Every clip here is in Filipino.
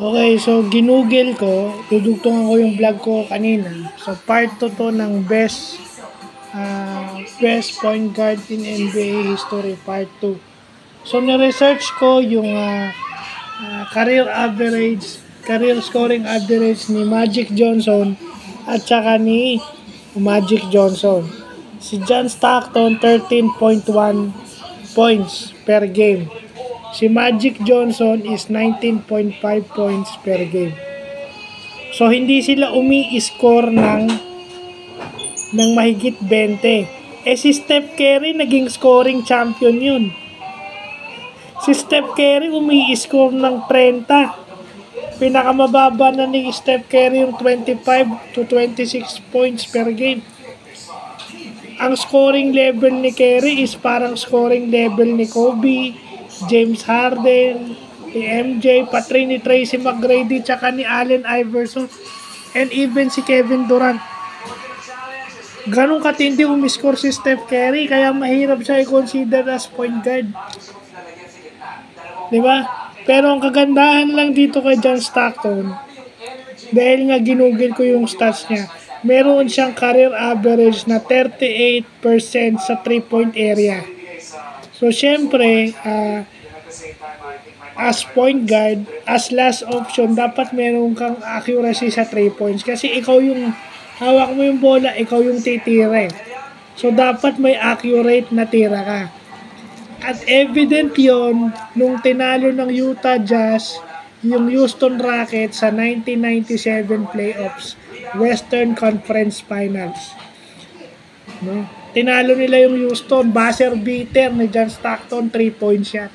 Okay, so ginugel ko, dudugtungan ko yung vlog ko kanina. So part 2 to ng best point guard in NBA history, part 2. So na-research ko yung career scoring average ni Magic Johnson at saka ni Magic Johnson. Si John Stockton 13.1 points per game. Si Magic Johnson is 19.5 points per game. So hindi sila umi-score ng mahigit 20. Si Steph Curry naging scoring champion yun. Si Steph Curry umi-score ng 30. Pinakamababa na ni Steph Curry yung 25 to 26 points per game. Ang scoring level ni Curry is parang scoring level ni Kobe, James Harden, ni MJ, pati ni Tracy McGrady, tsaka ni Allen Iverson, and even si Kevin Durant. Ganong katindi umiscore si Steph Curry, kaya mahirap siya i-consider as point guard. Diba? Pero ang kagandahan lang dito kay John Stockton, dahil nga ginugil ko yung stats niya, meron siyang career average na 38% sa 3-point area. So, syempre, as point guard, as last option, dapat meron kang accuracy sa 3 points. Kasi ikaw yung, hawak mo yung bola, ikaw yung titira. So, dapat may accurate na tira ka. At evident yon nung tinalo ng Utah Jazz yung Houston Rockets sa 1997 playoffs, Western Conference Finals. No? Tinalo nila yung Houston, buzzer beater ni John Stockton, 3-point shot.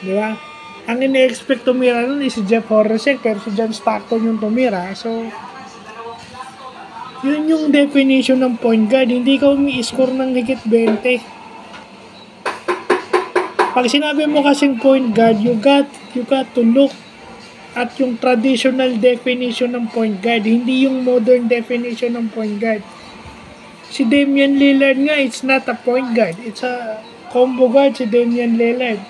Di ba? Ang ine-expect tumira nun is si Jeff Hornacek, pero si John Stockton yung tumira. So, yun yung definition ng point guard. Hindi ka umi-score ng higit 20. Pag sinabi mo kasing point guard, you got to look at yung traditional definition ng point guard, hindi yung modern definition ng point guard. Si Damian Lillard nga, it's not a point guard. It's a combo guard si Damian Lillard.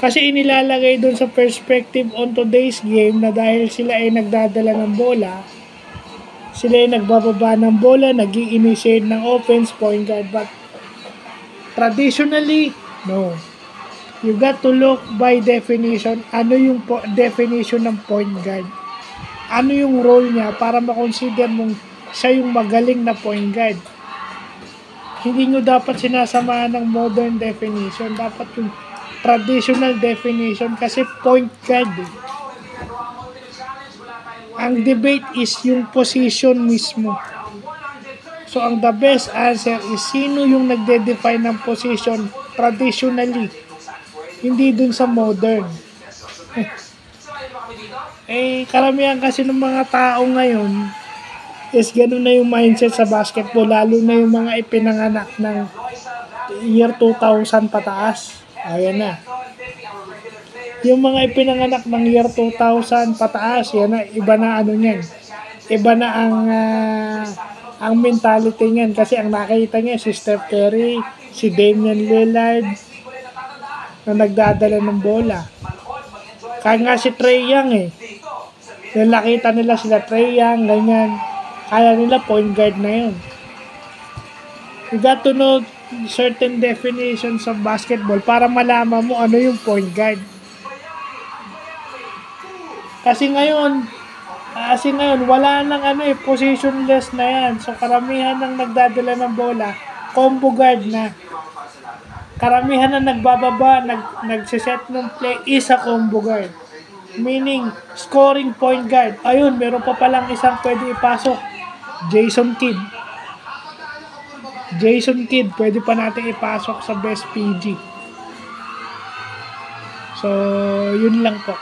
Kasi inilalagay doon sa perspective on today's game na dahil sila ay nagdadala ng bola, sila ay nagbababa ng bola, nag-i-initiate ng offense, point guard. But traditionally, no. You got to look by definition, ano yung definition ng point guard. Ano yung role niya para makonsider mong siya yung magaling na point guard. Hindi nyo dapat sinasamahan ng modern definition. Dapat yung traditional definition kasi point guard. Ang debate is yung position mismo. So, ang the best answer is sino yung nagde-define ng position traditionally. Hindi dun sa modern. Karamihan kasi ng mga tao ngayon is ganun na yung mindset sa basketball. Lalo na yung mga ipinanganak ng year 2000 pataas. Ayan na. Yung mga ipinanganak ng year 2000 pataas, yan na, iba na ano niyan. Iba na ang mentality niyan kasi ang nakita niya si Steph Curry, si Damian Lillard na nagdadala ng bola. Kaya nga si Trae Young yung nakita nila sila Trae Young, ganyan. Kaya nila point guard na yun. You got to know certain definitions of basketball para malaman mo ano yung point guard. Kasi ngayon wala nang positionless na yan. So karamihan ng nagdadala ng bola, combo guard na. Karamihan na nagbababa, nagsiset ng play is a combo guard. Meaning, scoring point guard. Ayun, meron pa palang isang pwede ipasok. Jason Kidd, pwede pa natin ipasok sa best PG. So, yun lang po.